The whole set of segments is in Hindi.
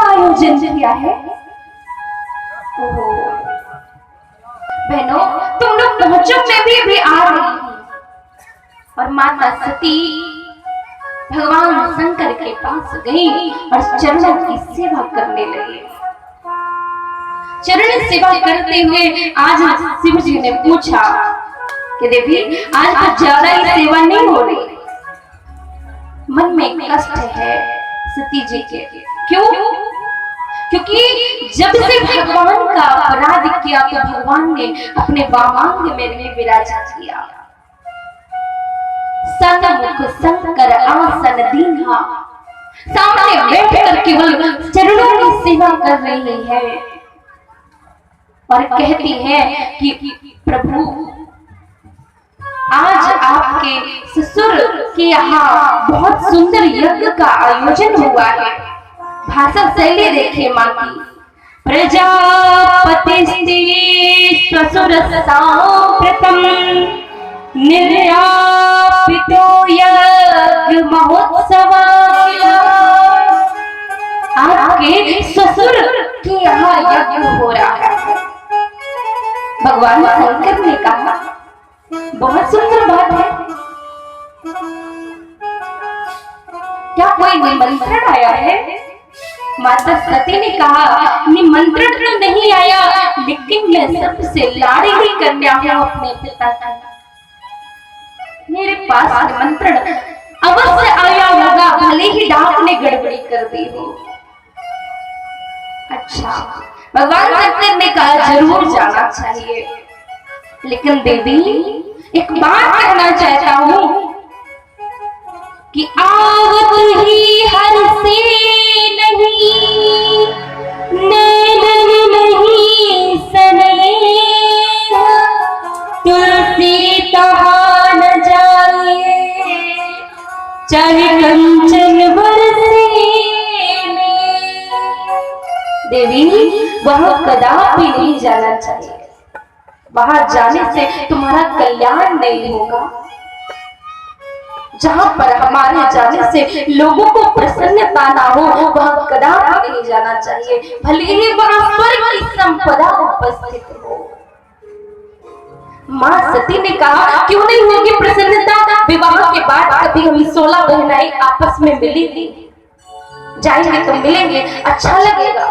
का आयोजन किया है। बहनों, तुम लोग पहुंचो, मैं भी अभी आ रही हूँ। और माता सती भगवान शंकर के पास गई और चरणों की सेवा करने लगी। चरण सेवा करते हुए आज शिव जी ने पूछा कि देवी, आज कुछ ज्यादा ही सेवा नहीं हो रही, मन में कष्ट है सती जी के। क्यों? क्योंकि जब से भगवान का अपराध किया तो भगवान ने अपने वामांग में विराजित किया। सन्मुख शंकर आसन दीन्हा, सामने बैठकर केवल चरणों की सेवा कर रही है और कहती है कि प्रभु, आज आपके ससुर के यहाँ बहुत सुंदर यज्ञ का आयोजन हुआ है। भाषा शैली देखिए माँ की। प्रजापति ससुर सांप्रतम निर्यापितो यज्ञ महोत्सव। आपके ससुर के यहाँ यज्ञ हो रहा है। भगवान शंकर ने कहा, बहुत सुंदर बात है, क्या कोई निमंत्रण आया है? माता सती ने कहा, निमंत्रण तो नहीं आया, लेकिन मैं सबसे लाडली कन्या हूं अपने पिता की। मेरे पास निमंत्रण अवश्य आया होगा, भले ही डाक ने गड़बड़ी कर दी हो। अच्छा, भगवान शंकर ने कहा, जरूर जाना चाहिए, लेकिन देवी एक बात कहना चाहता हूं कि आवत ही हर से नहीं, नैनन नहीं सने, तुलसी तहा न जाइए, चाहे कंचन बरसे। देवी, वह कदापि नहीं जाना चाहिए। बाहर जाने से तुम्हारा कल्याण नहीं होगा। जहां पर हमारे जाने से लोगों को प्रसन्नता ना हो, वह कदापि नहीं जाना चाहिए, भले ही वहां स्वर्ग की संपदा उपस्थित हो। मां सती ने कहा, क्यों नहीं होगी प्रसन्नता? विवाह के बाद कभी हम 16 बहनाएं आपस में मिलेंगी, जाएंगे तो मिलेंगे, अच्छा लगेगा।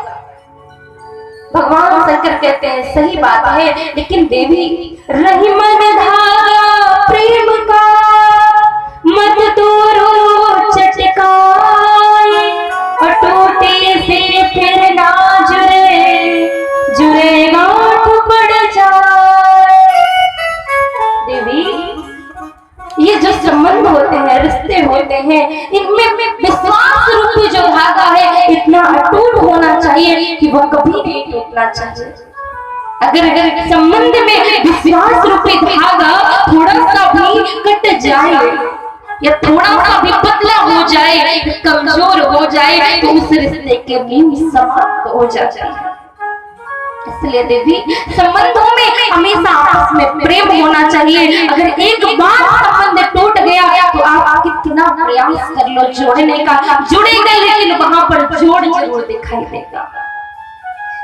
भगवान शंकर कहते हैं, सही बात है, लेकिन देवी, रही मन धागा प्रेम का, मत तोड़ो चटकाए, और टूटे से फिर ना जुड़े, जुड़े गांठ पड़ जाए। देवी, ये जो संबंध होते हैं, रिश्ते होते हैं, इनमें विश्वास रूपी जो धागा है इतना अटूट होना चाहिए कि वह कभी नहीं टूटना चाहिए। अगर संबंध में विश्वास रूपी धागा थोड़ा सा भी कट जाए या थोड़ा सा भी पतला हो जाए, कमजोर हो जाए, तो उस रिश्ते के नींव समाप्त हो जाती है। इसलिए देवी, संबंधों में हमेशा आपस में प्रेम होना चाहिए। अगर एक बार संबंध टूट गया तो आप कितना प्रयास कर लो जोड़ने का, जुड़ेगा, लेकिन वहां पर जोड़ जरूर दिखाई देगा।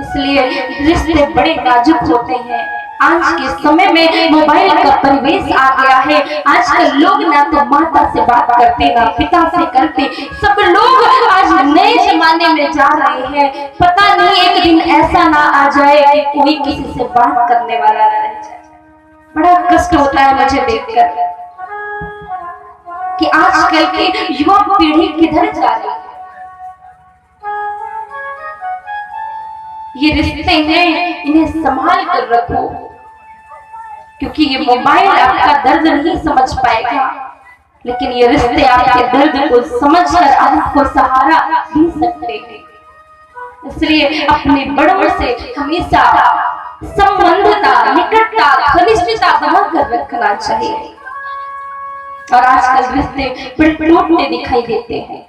इसलिए रिश्ते बड़े नाजुक होते हैं। आज के समय में मोबाइल का परिवेश आ गया है। आजकल लोग ना तो माता से बात करते, ना पिता से करते, सब लोग आज नए जमाने में जा रहे हैं। पता नहीं एक दिन ऐसा ना आ जाए कि कोई किसी से बात करने वाला ना रह जाए। बड़ा कष्ट होता है मुझे देखकर कि आजकल की युवा पीढ़ी किधर जा रही है। ये रिश्ते हैं, इन्हें संभाल कर रखो, क्योंकि ये मोबाइल आपका दर्द नहीं समझ पाएगा, लेकिन ये रिश्ते आपके दर्द को समझकर आपको सहारा दे सकते हैं। इसलिए अपने बड़ों से हमेशा संबंधता, निकटता, घनिष्ठता बना कर रखना चाहिए। और आजकल रिश्ते बड़े टूटते दिखाई देते हैं।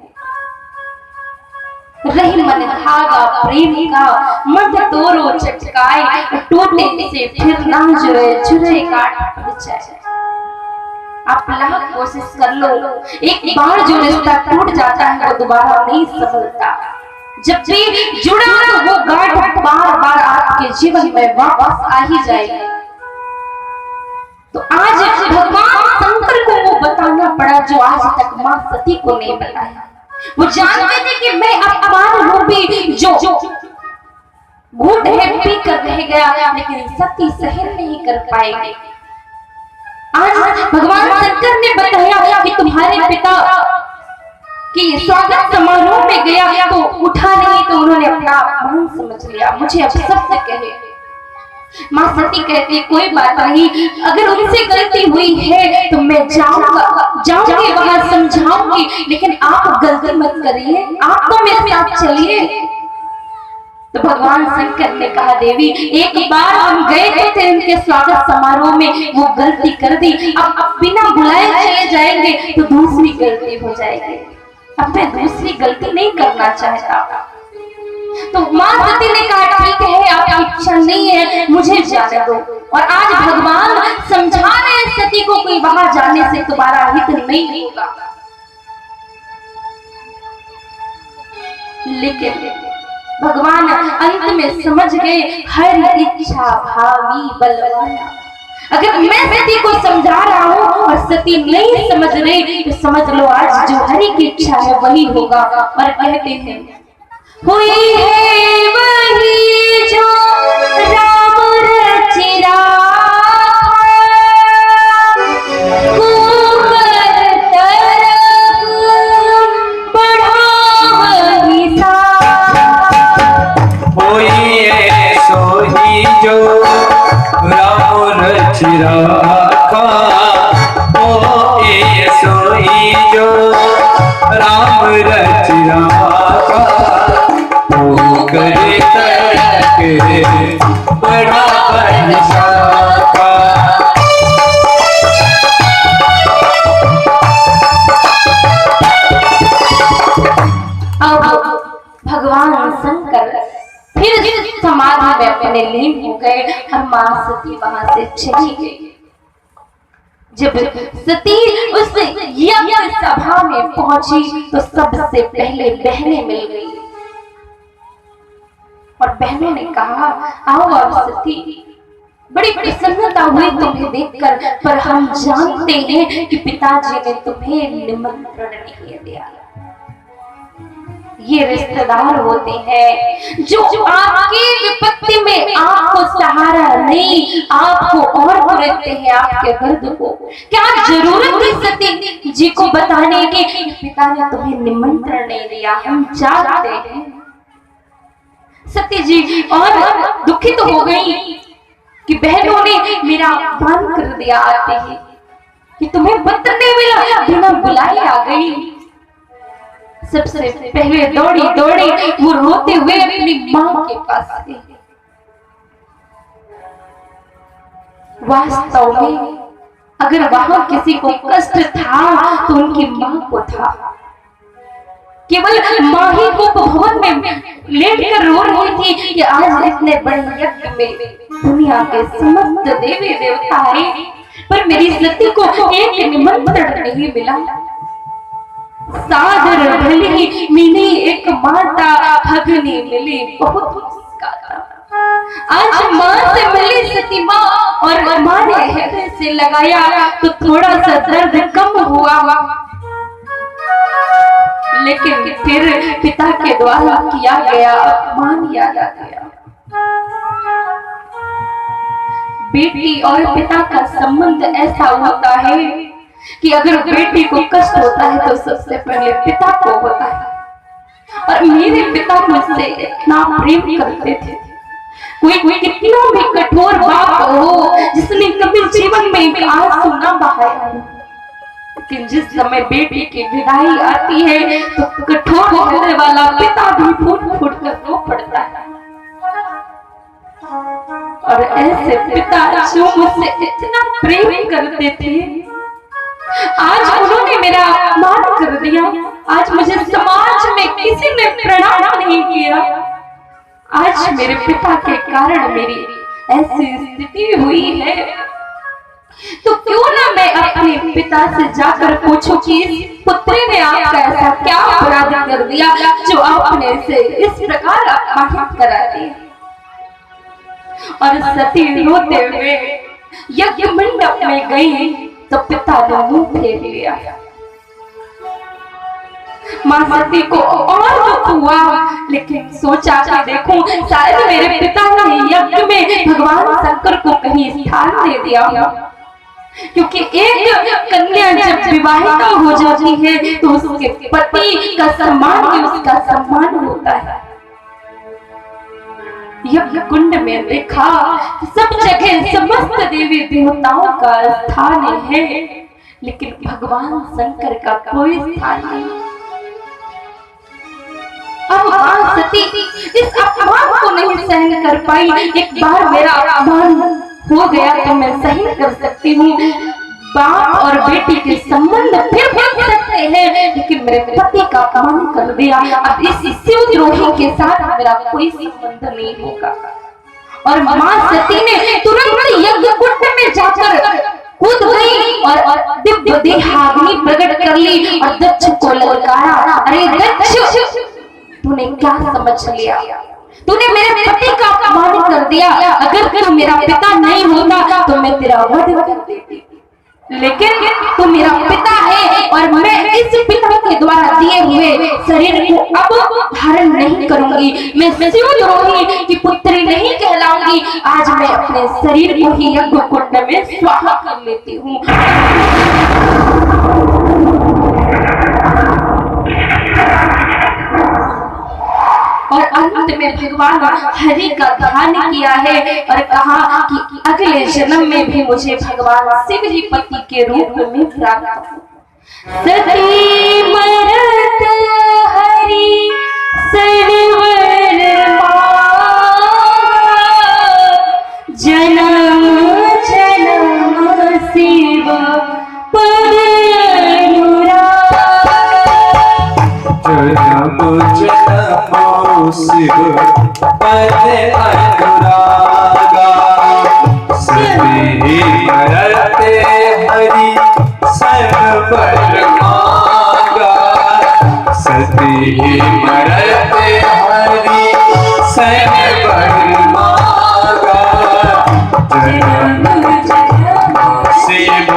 रही मन धागा प्रेम का, मत तोड़ो चटकाए, टूटे से फिर ना जुड़े, जुड़े गांठ पड़ जाए। आप लाख कोशिश कर लो, एक बार जो रिश्ता टूट जाता है वो दोबारा नहीं संभलता। जब भी जुड़ा तो वो गांठ बार बार आपके जीवन में वापस आ ही जाएगी। तो आज भगवान शंकर को वो बताना पड़ा जो आज तक मां सती को नहीं बताया। वो जानते थे कि मैं अपमान रूपी जो घूंट है पी कर रह गया, लेकिन सती सहन नहीं कर पाएंगे। आज भगवान शंकर ने बताया कि तुम्हारे पिता कि स्वागत समारोह में गया तो उठा नहीं, तो उन्होंने अपना अपमान समझ लिया, मुझे अब शब्द कहे। मां सती कहती कोई बात नहीं, अगर उनसे गलती हुई है तो मैं जाऊंगी वहां समझाऊंगी, लेकिन आप गलती मत करिए, आप तो मेरे साथ चलिए। तो भगवान शंकर ने कहा देवी एक बार हम गए थे उनके स्वागत समारोह में, वो गलती कर दी, अब बिना बुलाए चले जाएंगे तो दूसरी गलती हो जाएगी, अब मैं दूसरी गलती नहीं करना चाहता। तो मां सती ने कहा ठीक है, आपकी इच्छा नहीं है, मुझे जाने दो। और आज भगवान समझा रहे हैं सती को कोई वहां जाने से तुम्हारा हित नहीं होगा। लेकिन भगवान अंत में समझ गए हर इच्छा भावी बलवाना। अगर मैं सती को समझा रहा हूँ और सती नहीं समझ रही तो समझ लो आज जो हरि की इच्छा है वही होगा। और कहते हैं हुई है वही जो राम रचिरा राखा ओ ये सोई जो राम रच राखा वो करे तक बड़ा शाखा। अब भगवान शंकर फिर समाधि में अपने लीन हो गए और मां सती वहां से चली गई। जब सती उस यज्ञ सभा में पहुंची तो सबसे पहले बहनें मिल गई और बहनों ने कहा आओ अब सती, बड़ी प्रसन्नता हुई तुम्हें देखकर, पर हम जानते हैं कि पिताजी ने तुम्हें निमंत्रण नहीं दिया। ये रिश्तेदार होते हैं जो आपकी विपत्ति में आपको सहारा नहीं, आपको और बुरते हैं आपके दर्द को। क्या जरूरत थी सती जी को बताने की पिता ने तुम्हें निमंत्रण नहीं दिया, हम जानते हैं। सती जी और दुखित हो गई कि बहनों ने मेरा अपमान कर दिया आते ही, कि तुम्हें पत्र नहीं मिला, बिना बुलाए आ गई। सबसे पहले दौड़ी दौड़ी वो रोते हुए अपनी मां के पास गई। वास्तव में अगर वहां किसी को कष्ट था तो उनकी मां को था। केवल मां ही को भवन में लेट कर रो रही थी कि आज इतने बड़े यज्ञ में दुनिया के समस्त देवी देवता आए, पर मेरी सती को एक निमंत्रण नहीं मिला। सादर भली मिली एक माता, भगनी मिली बहुत मुस्काता। आज मां से मिली सती मां और मां ने हृदय से लगाया तो थोड़ा सा दर्द कम हुआ, लेकिन फिर पिता के द्वारा किया गया अपमान याद आ गया। बेटी और पिता का संबंध ऐसा होता है कि अगर बेटी को कष्ट होता है तो सबसे पहले पिता को होता है। और मेरे पिता मुझसे इतना प्रेम करते थे, कोई कितना भी कठोर बाप हो जिसने कभी जीवन में एक आंसू ना बहाया, लेकिन जिस समय बेटी की विदाई आती है तो कठोर हृदय वाला पिता भी फूट फूट कर रो पड़ता है। और ऐसे पिता जो मुझसे इतना प्रेम करते थे, आज उन्होंने मेरा अपमान कर दिया। आज मुझे समाज में किसी ने प्रणाम नहीं किया। आज मेरे पिता के कारण मेरी ऐसी स्थिति हुई है। तो क्यों ना मैं अपने पिता से जाकर पूछूं कि इस पुत्री ने आपका ऐसा क्या अपराध कर दिया जो आपने इसे इस प्रकार अपमानित करा दिया। और सती रोते हुए यज्ञ मंडप में गई तो पिता ने मुंह फेर लिया। मां सती को और दुख हुआ, लेकिन सोचा कि देखूं शायद मेरे पिता ने यज्ञ में भगवान शंकर को कहीं स्थान दे दिया हो, क्योंकि एक कन्या जब विवाहिता हो जाती है तो उसके पति का सम्मान भी उसका सम्मान होता है। यज्ञ कुंड में देखा सब जगह समस्त देवी देवताओं का स्थान है, लेकिन भगवान शंकर का कोई स्थान नहीं। अब मां सती इस अपमान को नहीं सहन कर पाई। एक बार मेरा अपमान हो गया तो मैं सहन कर सकती हूँ, बाप और बेटी के संबंध फिर बन सकते हैं, लेकिन मेरे पति का अपमान कर दिया। अब इस शिवद्रोही के साथ मेरा कोई संबंध नहीं होगा। और मां सती ने तुरंत यज्ञ कुंड में जाकर कूद गई और दिव्य देहाग्नि प्रकट कर ली और दक्ष को ललकारा, अरे दक्ष, तूने क्या समझ लिया? तूने मेरे पति का अपमान कर दिया। अगर तू मेरा पिता नहीं होता तो मैं तेरा वध कर देती, लेकिन तू मेरा पिता है और मैं इस पिता के द्वारा दिए हुए शरीर को अब धारण नहीं करूंगी। मैं शिवद्रोही की पुत्री नहीं कहलाऊंगी। आज मैं अपने शरीर को ही यज्ञ कुंड में स्वाहा कर लेती हूँ। और अंत में भगवान हरि का ध्यान किया है और कहा कि अगले जन्म में भी मुझे भगवान शिव ही पति के रूप में प्राप्त हो। सती मरत हरि सरवर जन्म जन्म शिव पद शिव पद अनुरागा, सती मरते हरि सरवर मांगा, सती मरते हरि सरवर मांगा, जन्म जन्म शिव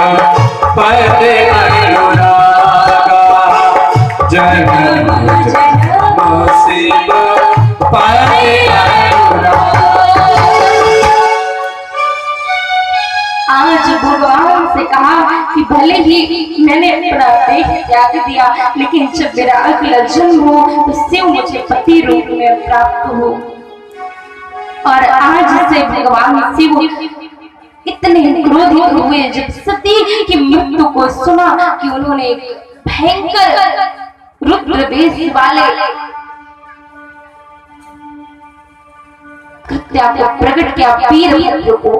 पद अनुरागा, जन्म जन्म शिव आज भगवान से कहा कि भले ही मैंने अपना देह त्याग दिया, लेकिन जब मेरा अगला जन्म हो तो शिव मुझे पति रूप में प्राप्त हो। और आज से भगवान शिव इतने क्रोधित हुए जब सती की मृत्यु को सुना कि उन्होंने एक भयंकर रुद्र वेश वाले कृत्या को प्रकट किया वीरभद्र को।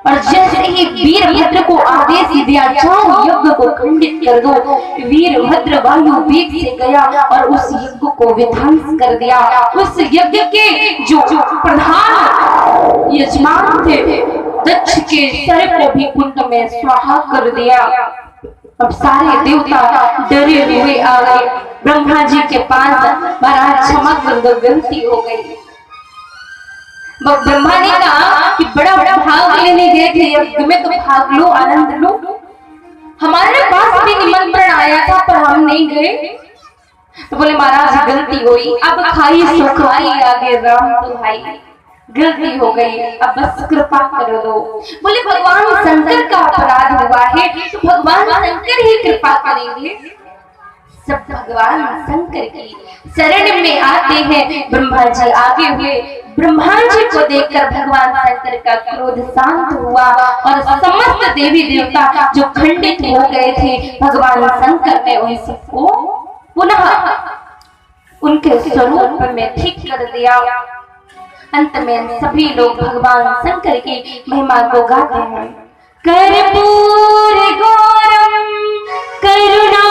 और जैसे ही वीरभद्र को आदेश दिया जाओ यज्ञ को खंडित कर दो, वीरभद्र वायु वेग से गया और उस यज्ञ को विध्वंस कर दिया। उस यज्ञ के जो प्रधान यजमान थे दक्ष के सर को भी कुंड में स्वाहा कर दिया। अब सारे देवता डरे हुए आ गए ब्रह्मा जी के पास, महाराज क्षमा कर दो, गलती हो गई। ब्रह्मा ने कहा कि बड़ा बड़ा भाग लेने गए थे यज्ञ में, तो भाग लो, आनंद लो। हमारे पास भी निमंत्रण आया था पर हम नहीं गए। तो बोले महाराज गलती हुई, अब खाई सो खाई, आगे राम तो भाई, गलती हो गई, अब बस कृपा कर दो। बोले भगवान शंकर का अपराध हुआ है तो भगवान शंकर ही कृपा करेंगे। सब भगवान शंकर की शरण में आते हैं। ब्रह्मा जी आगे हुए, ब्रह्मा जी को देखकर भगवान शंकर का क्रोध शांत हुआ और समस्त देवी देवता जो खंडित हो गए थे भगवान शंकर ने उन सबको पुनः उनके स्वरूप में ठीक कर दिया। अंत में सभी लोग भगवान शंकर की महिमा को गाते हैं। कर्पूर गौरम करुणा